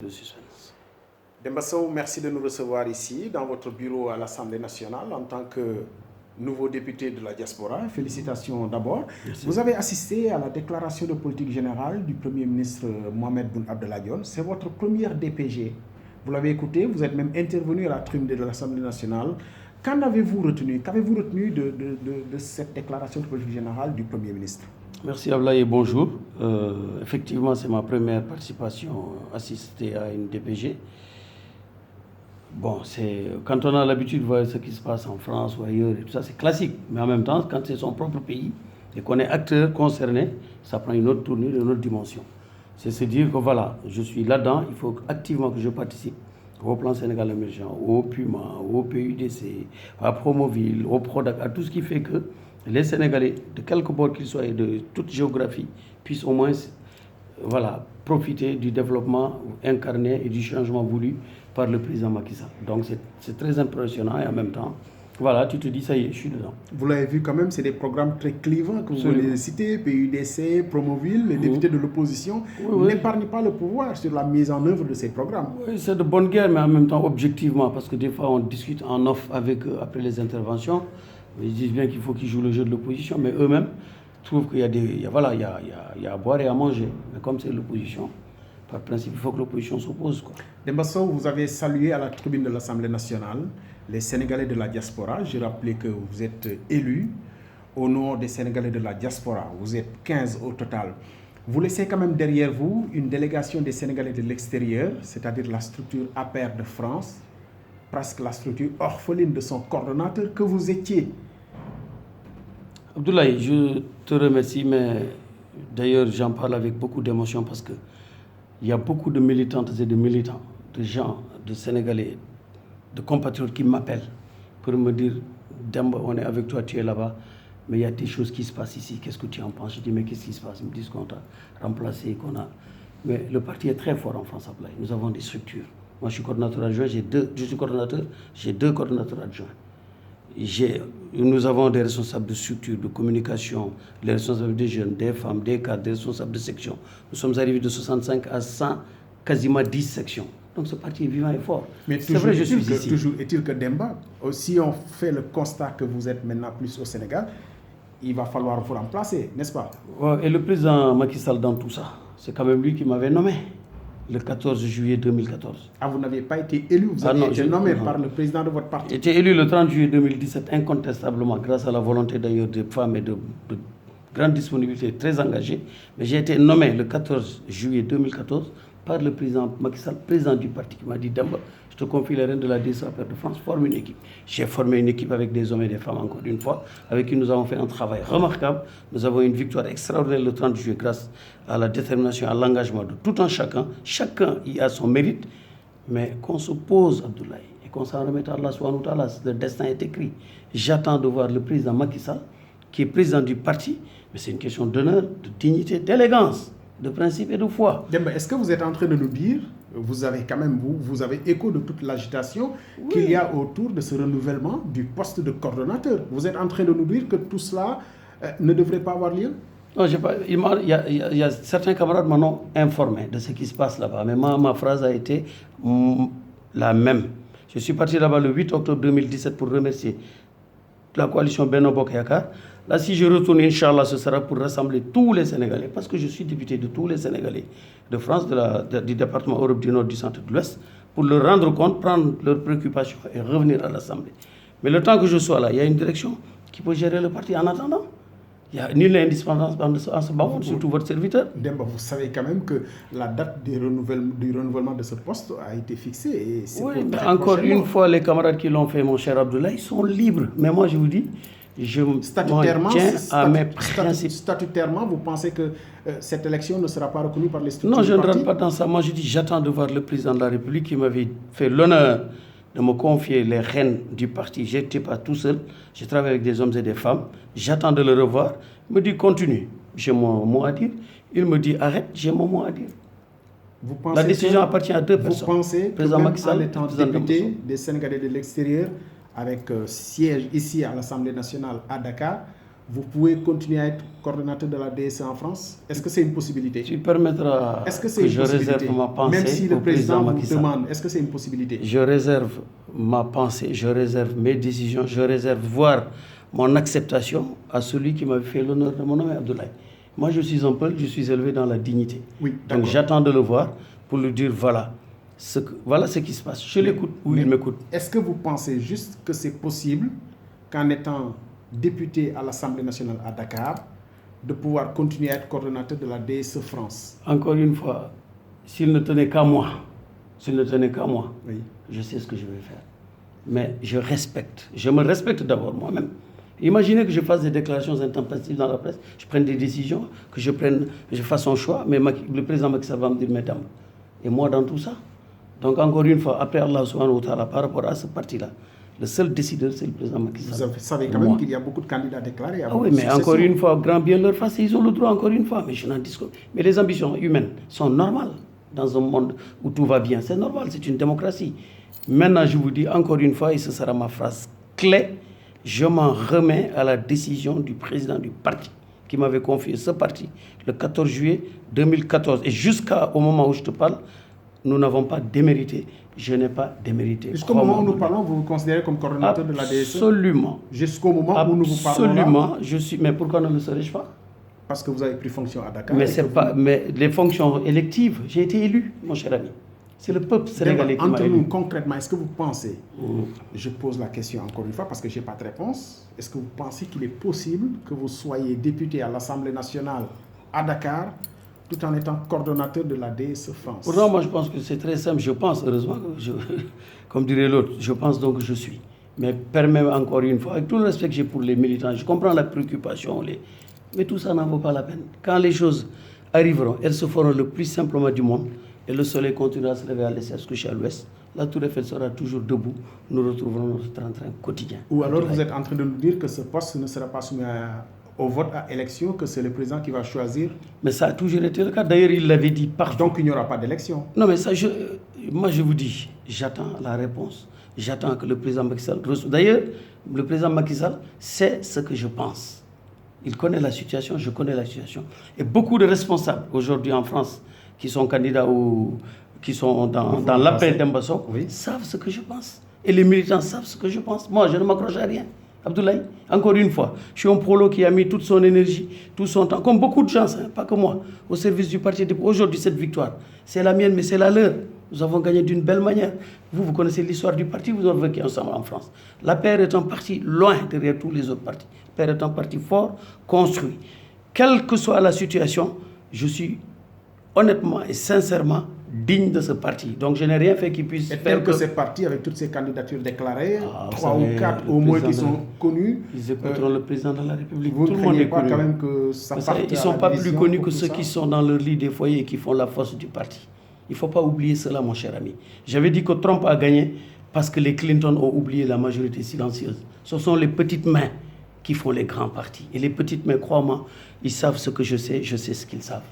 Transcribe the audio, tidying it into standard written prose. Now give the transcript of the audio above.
Le suspense. Demba Sow, merci de nous recevoir ici, dans votre bureau à l'Assemblée nationale, en tant que nouveau député de la diaspora. Félicitations d'abord. Merci. Vous avez assisté à la déclaration de politique générale du Premier ministre Mohamed Boun Abdallah Dionne. C'est votre première DPG. Vous l'avez écouté, vous êtes même intervenu à la tribune de l'Assemblée nationale. Qu'en avez-vous retenu? Qu'avez-vous retenu de cette déclaration de politique générale du Premier ministre? Merci Ablaye et bonjour. Effectivement, c'est ma première participation assistée à une DPG. Bon, quand on a l'habitude de voir ce qui se passe en France ou ailleurs, et tout ça, c'est classique. Mais en même temps, quand c'est son propre pays et qu'on est acteur concerné, ça prend une autre tournure, une autre dimension. C'est se dire que voilà, je suis là-dedans, il faut activement que je participe au plan Sénégal émergent, au PUMA, au PUDC, à Promoville, au PRODAC, à tout ce qui fait que les Sénégalais, de quelque bord qu'ils soient et de toute géographie, puissent au moins profiter du développement incarné et du changement voulu par le président Macky Sall. Donc c'est très impressionnant et en même temps, voilà, tu te dis, ça y est, je suis dedans. Vous l'avez vu quand même, c'est des programmes très clivants que vous venez de citer, PUDC, Promoville, les députés de l'opposition n'épargnent pas le pouvoir sur la mise en œuvre de ces programmes. Oui, c'est de bonne guerre, mais en même temps objectivement, parce que des fois on discute en off avec eux après les interventions. Ils disent bien qu'il faut qu'ils jouent le jeu de l'opposition, mais eux-mêmes trouvent qu'il y a à boire et à manger. Mais comme c'est l'opposition, par principe, il faut que l'opposition s'oppose. Demba Sow, vous avez salué à la tribune de l'Assemblée nationale les Sénégalais de la diaspora. Je rappelais que vous êtes élu au nom des Sénégalais de la diaspora. Vous êtes 15 au total. Vous laissez quand même derrière vous une délégation des Sénégalais de l'extérieur, c'est-à-dire la structure APR de France, presque la structure orpheline de son coordonnateur que vous étiez. Abdoulaye, je te remercie, mais d'ailleurs j'en parle avec beaucoup d'émotion parce qu'il y a beaucoup de militantes et de militants, de gens, de Sénégalais, de compatriotes qui m'appellent pour me dire « Demba, on est avec toi, tu es là-bas, mais il y a des choses qui se passent ici, qu'est-ce que tu en penses ?» Je dis « Mais qu'est-ce qui se passe ?» Ils me disent qu'on t'a remplacé, qu'on a... Mais le parti est très fort en France, Abdoulaye. Nous avons des structures. Moi, je suis coordonnateur adjoint, je suis coordonnateur, j'ai 2 coordonnateurs adjoints. Nous avons des responsables de structure, de communication, les responsables des jeunes, des femmes, des cadres, des responsables de section. Nous sommes arrivés de 65 à 100, quasiment 10 sections. Donc ce parti est vivant et fort. Mais c'est vrai, toujours est-il que Demba, si on fait le constat que vous êtes maintenant plus au Sénégal, il va falloir vous remplacer, n'est-ce pas? Et le président Macky Sall dans tout ça, c'est quand même lui qui m'avait nommé le 14 juillet 2014. Ah, vous n'avez pas été élu, vous avez été nommé par le président de votre parti. J'ai été élu le 30 juillet 2017, incontestablement, grâce à la volonté d'ailleurs des femmes et de grande disponibilité, très engagées. Mais j'ai été nommé le 14 juillet 2014 par le président Macky Sall, président du parti, qui m'a dit « Demba, je te confie les rênes de la DSAPR de France, forme une équipe ». J'ai formé une équipe avec des hommes et des femmes, encore une fois, avec qui nous avons fait un travail remarquable. Nous avons une victoire extraordinaire le 30 juillet grâce à la détermination, à l'engagement de tout un chacun. Chacun y a son mérite, mais qu'on se pose, Abdoulaye, et qu'on s'en remette à Allah subhanahu wa ta'ala. Le destin est écrit. J'attends de voir le président Macky Sall, qui est président du parti, mais c'est une question d'honneur, de dignité, d'élégance, de principe et de foi. Demba, est-ce que vous êtes en train de nous dire, vous avez quand même, vous avez écho de toute l'agitation qu'il y a autour de ce renouvellement du poste de coordonnateur? Vous êtes en train de nous dire que tout cela ne devrait pas avoir lieu? Non, il y a certains camarades m'ont informé de ce qui se passe là-bas, mais ma phrase a été la même. Je suis parti là-bas le 8 octobre 2017 pour remercier la coalition Benno Bokk Yakaar. Là, si je retourne, Inch'Allah, ce sera pour rassembler tous les Sénégalais, parce que je suis député de tous les Sénégalais de France, du département Europe du Nord, du Centre, de l'Ouest, pour leur rendre compte, prendre leurs préoccupations et revenir à l'Assemblée. Mais le temps que je sois là, il y a une direction qui peut gérer le parti en attendant. Il n'y a nulle indépendance en ce moment, surtout votre serviteur. Demba, vous savez quand même que la date du renouvellement de ce poste a été fixée. Et oui, mais encore une fois, les camarades qui l'ont fait, mon cher Abdoulaye, ils sont libres. Mais moi, je vous dis, je tiens à mes principes. Statutairement, vous pensez que cette élection ne sera pas reconnue par les structures? Non, je ne rentre pas dans ça. Moi, je dis, j'attends de voir le président de la République qui m'avait fait l'honneur de me confier les rênes du parti. Je n'étais pas tout seul. Je travaille avec des hommes et des femmes. J'attends de le revoir. Il me dit, continue. J'ai mon mot à dire. Il me dit, arrête, j'ai mon mot à dire. La décision appartient à 2 personnes. Vous pensez que même en étant député des Sénégalais de l'extérieur, avec siège ici à l'Assemblée nationale à Dakar, vous pouvez continuer à être coordonnateur de la DSE en France? Est-ce que c'est une possibilité? Tu permettras que je réserve ma pensée même si le président vous Macky Sall. demande, est-ce que c'est une possibilité? Je réserve ma pensée, je réserve mes décisions, je réserve voir mon acceptation à celui qui m'a fait l'honneur de mon nom, Abdoulaye. Moi, je suis un peuple, je suis élevé dans la dignité. Oui, donc j'attends de le voir pour lui dire voilà ce qui se passe. Je l'écoute ou il m'écoute. Est-ce que vous pensez juste que c'est possible qu'en étant député à l'Assemblée nationale à Dakar, de pouvoir continuer à être coordonnateur de la DSE France? Encore une fois, s'il ne tenait qu'à moi, Oui. je sais ce que je vais faire. Mais je me respecte d'abord moi-même. Imaginez que je fasse des déclarations intempestives dans la presse, je prenne des décisions, que je fasse un choix, mais le président Macky Sall va me dire, mesdames, et moi dans tout ça. Donc encore une fois, après Allah subhanahu wa ta'ala, par rapport à ce parti-là, le seul décideur, c'est le président Macky Sall. Vous savez quand même qu'il y a beaucoup de candidats déclarés. Ah oui, mais encore une fois, grand bien leur face, ils ont le droit encore une fois, mais je n'en discute. Mais les ambitions humaines sont normales dans un monde où tout va bien. C'est normal, c'est une démocratie. Maintenant, je vous dis encore une fois, et ce sera ma phrase clé, je m'en remets à la décision du président du parti qui m'avait confié ce parti le 14 juillet 2014. Et jusqu'au moment où je te parle, nous n'avons pas démérité. Je n'ai pas démérité. Jusqu'au moment où nous parlons, vous vous considérez comme coordonnateur de la DSE? Absolument. Jusqu'au moment où nous vous parlons là? Absolument. Mais pourquoi ne le serais-je pas? Parce que vous avez pris fonction à Dakar. Mais les fonctions électives, j'ai été élu, mon cher ami. C'est le peuple sénégalais qui m'a entre élu. nous, concrètement, est-ce que vous pensez, je pose la question encore une fois parce que je n'ai pas de réponse, est-ce que vous pensez qu'il est possible que vous soyez député à l'Assemblée nationale à Dakar tout en étant coordonnateur de la DSE France? Pourtant, moi je pense que c'est très simple. Je pense, heureusement, comme dirait l'autre, je pense donc que je suis. Mais permets encore une fois, avec tout le respect que j'ai pour les militants, je comprends la préoccupation, mais tout ça n'en vaut pas la peine. Quand les choses arriveront, elles se feront le plus simplement du monde. Et le soleil continuera à se lever à l'est, à se coucher à l'ouest. La Tour Eiffel sera toujours debout. Nous retrouverons notre train quotidien. Ou alors vous êtes en train de nous dire que ce poste ne sera pas soumis au vote à élection, que c'est le président qui va choisir? Mais ça a toujours été le cas. D'ailleurs, il l'avait dit partout. Donc il n'y aura pas d'élection? Non, mais ça, moi je vous dis, j'attends la réponse. J'attends que le président Macky Sall reçoive. D'ailleurs, le président Macky Sall sait ce que je pense. Il connaît la situation, je connais la situation. Et beaucoup de responsables aujourd'hui en France qui sont candidats ou qui sont dans l'appel d'Ambassade, savent ce que je pense. Et les militants savent ce que je pense. Moi, je ne m'accroche à rien. Abdoulaye, encore une fois, je suis un prolo qui a mis toute son énergie, tout son temps, comme beaucoup de gens, hein, pas que moi, au service du parti. Aujourd'hui, cette victoire, c'est la mienne, mais c'est la leur. Nous avons gagné d'une belle manière. Vous connaissez l'histoire du parti, vous avez vécu ensemble en France. La paix est un parti loin derrière tous les autres partis. La paix est un parti fort, construit. Quelle que soit la situation, je suis honnêtement et sincèrement digne de ce parti. Donc je n'ai rien fait qui puisse faire que ces partis, avec toutes ces candidatures déclarées, 3 ou 4 au moins qui sont connus, ils écouteront le président de la République. Vous ne craignez pas quand même que ça parte? Ils ne sont pas plus connus que ceux qui sont dans leur lit des foyers et qui font la force du parti. Il ne faut pas oublier cela, mon cher ami. J'avais dit que Trump a gagné parce que les Clinton ont oublié la majorité silencieuse. Ce sont les petites mains qui font les grands partis. Et les petites mains, crois-moi, ils savent ce que je sais ce qu'ils savent.